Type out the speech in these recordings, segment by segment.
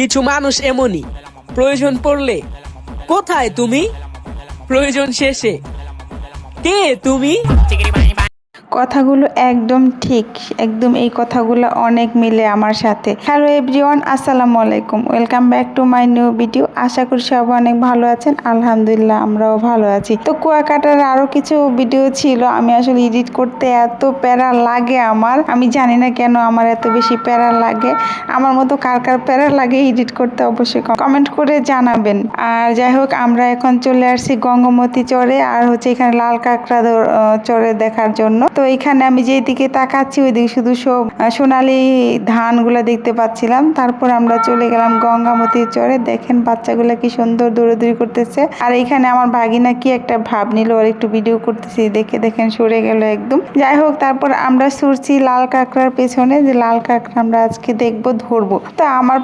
কিছু মানুষ এমনই, প্রয়োজন পড়লে কোথায় তুমি, প্রয়োজন শেষে কে তুমি। কথাগুলো একদম ঠিক, একদম এই কথাগুলো অনেক মিলে আমার সাথে। হ্যালো এভরিওয়ান, আসসালামু আলাইকুম, welcome back to my new video. আশা করি সবাই অনেক ভালো আছেন, আলহামদুলিল্লাহ আমরাও ভালো আছি। তো কুয়াকাটার আরও কিছু ভিডিও ছিল, আমি আসলে এডিট করতে এত প্যারা লাগে আমার, আমি জানি না কেন আমার এত বেশি প্যারা লাগে। আমার মতো কার কার প্যারা লাগে এডিট করতে অবশ্যই কমেন্ট করে জানাবেন। আর যাই হোক, আমরা এখন চলে আসছি গঙ্গমতী চরে, আর হচ্ছে এখানে লাল কাঁকড়া চরে দেখার জন্য। তো এখানে আমি যেদিকে তাকাচ্ছি ওইদিকে শুধু সব সোনালি ধানগুলো দেখতে পাচ্ছিলাম। তারপর আমরা চলে গেলাম গঙ্গামতির চরে। দেখেন বাচ্চাগুলো কি সুন্দর দৌড়াদৌড়ি করতেছে। আর এখানে আমার ভাগিনা কি একটা ভাব নিল, ওর একটু ভিডিও করতেছি দেখে দেখেন সরে গেল একদম। যাই হোক, তারপর আমরা ছুটছি লাল কাঁকড়ার পেছনে, যে লাল কাঁকড়া আমরা আজকে দেখবো, ধরবো। তো আমার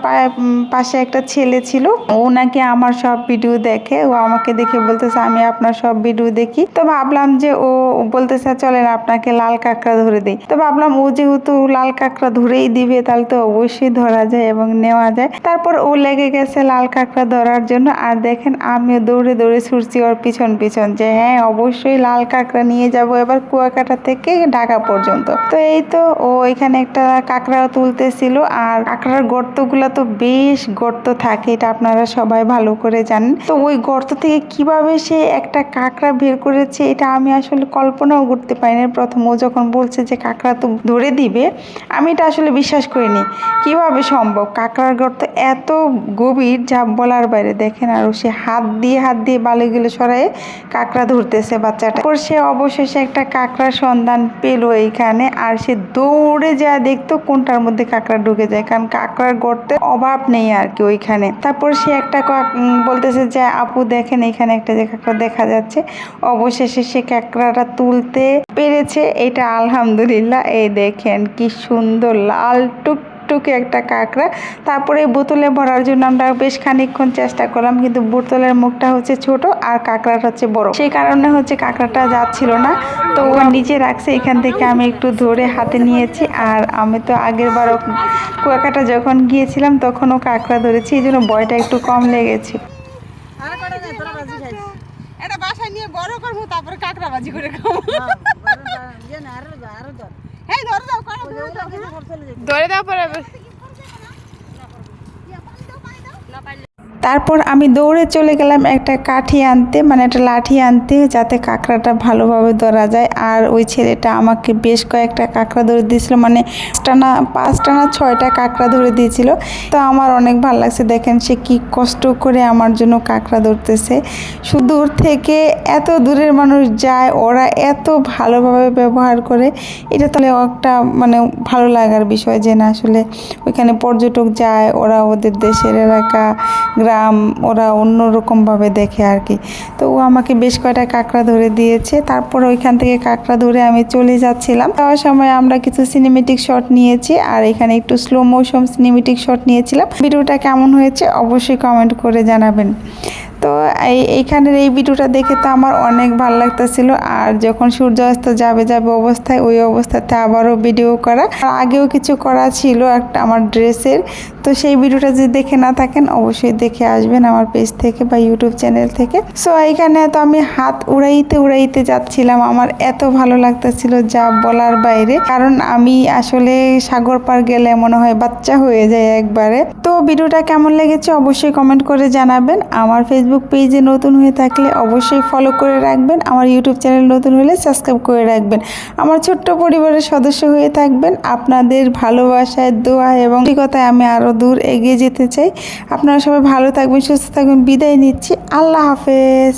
পাশে একটা ছেলে ছিল, ও নাকি আমার সব ভিডিও দেখে, ও আমাকে দেখে বলতেছে আমি আপনার সব ভিডিও দেখি। তো ভাবলাম যে ও বলতেছে চলেন আপনাকে লাল কাঁকড়া ধরে দেই। তো ভাবলাম ও যেহেতু লাল কাঁকড়া ধরেই দিবে, তাহলে তো অবশ্যই ধরা যায় এবং নেওয়া যায়। তারপর ও লেগে গেছে লাল কাঁকড়া ধরার জন্য। আর দেখেন আমিও দৌড়ে দৌড়ে ছুটছি ওর পিছন পিছন, যে হ্যাঁ অবশ্যই লাল কাঁকড়া নিয়ে যাব এবার কুয়াকাটা থেকে ঢাকা পর্যন্ত। তো এই তো ও এখানে একটা কাঁকড়া তুলতেছিল। আর কাঁকড়ার গর্তগুলো তো বেশ গর্ত থাকে, এটা আপনারা সবাই ভালো করে জানেন। তো ওই গর্ত থেকে কিভাবে সে একটা কাঁকড়া বের করেছে, এটা আমি আসলে কল্পনাও করতে পারিনি। প্রথম ও যখন বলছে যে কাঁকড়া তো ধরে দিবে, আমি এটা আসলে বিশ্বাস করিনি, কিভাবে সম্ভব। কাঁকড়ার গর্ত এত গভীর যা বলার বাইরে। দেখেন আর সে হাত দিয়ে বালিগুলো সরাই কাঁকড়া ধরতেছে বাচ্চাটা। তারপর সে অবশেষে একটা কাঁকড়ার সন্ধান পেল এইখানে। আর সে দৌড়ে যা দেখতো কোনটার মধ্যে কাঁকড়া ঢুকে যায়, কারণ কাঁকড়ার গর্তে অভাব নেই আর কি ওইখানে। তারপর সে একটা বলতেছে যে আপু দেখেন এখানে একটা যে কাঁকড়া দেখা যাচ্ছে। অবশেষে সে কাঁকড়াটা তুলতে পেরেছে, এটা আলহামদুলিল্লাহ। এই দেখেন কি সুন্দর লাল টুকটুকে একটা কাঁকড়া। তারপরে বোতলে ভরার জন্য আমরা বেশ খানিকক্ষণ চেষ্টা করলাম, কিন্তু বোতলের মুখটা হচ্ছে ছোট আর কাঁকড়াটা হচ্ছে বড়, সেই কারণে হচ্ছে কাঁকড়াটা যাচ্ছিল না। তো ও নিচে রাখছে, এখান থেকে আমি একটু ধরে হাতে নিয়েছি। আর আমি তো আগের বার কুয়াকাটা যখন গিয়েছিলাম তখনও কাঁকড়া ধরেছি, এই জন্য ভয়টা একটু কম লেগেছে। এটা বাসায় নিয়ে বড় করবো, তারপরে কাঁকড়া ভাজি করে খাবো। এই ধরে দাও, ধরে দাও পরে। তারপর আমি দৌড়ে চলে গেলাম একটা কাঠি আনতে, মানে একটা লাঠি আনতে, যাতে কাঁকড়াটা ভালোভাবে ধরা যায়। আর ওই ছেলেটা আমাকে বেশ কয়েকটা কাঁকড়া ধরে দিয়েছিল, মানে পাঁচটা না ছয়টা কাঁকড়া ধরে দিয়েছিল। তো আমার অনেক ভালো লাগছে। দেখেন সে কি কষ্ট করে আমার জন্য কাঁকড়া ধরতেছে। সুদূর থেকে এত দূরের মানুষ যায়, ওরা এত ভালোভাবে ব্যবহার করে, এটা তাহলে একটা মানে ভালো লাগার বিষয়, যে না আসলে ওইখানে পর্যটক যায়, ওরা ওদের দেশের এলাকা গ্রাম ওরা অন্যরকমভাবে দেখে আর কি। তো ও আমাকে বেশ কয়টা কাঁকড়া ধরে দিয়েছে। তারপর ওইখান থেকে কাঁকড়া ধরে আমি চলে যাচ্ছিলাম। যাওয়ার সময় আমরা কিছু সিনেমেটিক শট নিয়েছি, আর এখানে একটু স্লো মোশন সিনেমেটিক শট নিয়েছিলাম। ভিডিওটা কেমন হয়েছে অবশ্যই কমেন্ট করে জানাবেন। তো এইখানের এই ভিডিওটা দেখে তো আমার অনেক ভালো লাগতেছিল। আর যখন সূর্যাস্ত যাবে অবস্থায়, ওই অবস্থাতে আবারও ভিডিও করা, আর আগেও কিছু করা ছিল একটা আমার ড্রেসের। তো সেই ভিডিওটা যদি দেখে না থাকেন অবশ্যই দেখে আসবেন আমার পেজ থেকে বা ইউটিউব চ্যানেল থেকে। সো এইখানে তো আমি হাত উড়াইতে যাচ্ছিলাম, আমার এত ভালো লাগতেছিল যা বলার বাইরে। কারণ আমি আসলে সাগর পার গেলে মনে হয় বাচ্চা হয়ে যায় একবারে। তো ভিডিওটা কেমন লেগেছে অবশ্যই কমেন্ট করে জানাবেন। আমার ফেসবুক পেজে নতুন হয়ে থাকলে অবশ্যই ফলো করে রাখবেন, আমার ইউটিউব চ্যানেল নতুন হলে সাবস্ক্রাইব করে রাখবেন, আমার ছোট্ট পরিবারের সদস্য হয়ে থাকবেন। আপনাদের ভালোবাসায়, দোয়া এবং কথায় আমি আরও দূর এগিয়ে যেতে চাই। আপনারা সবাই ভালো থাকবেন, সুস্থ থাকবেন। বিদায় নিচ্ছি, আল্লাহ হাফেজ।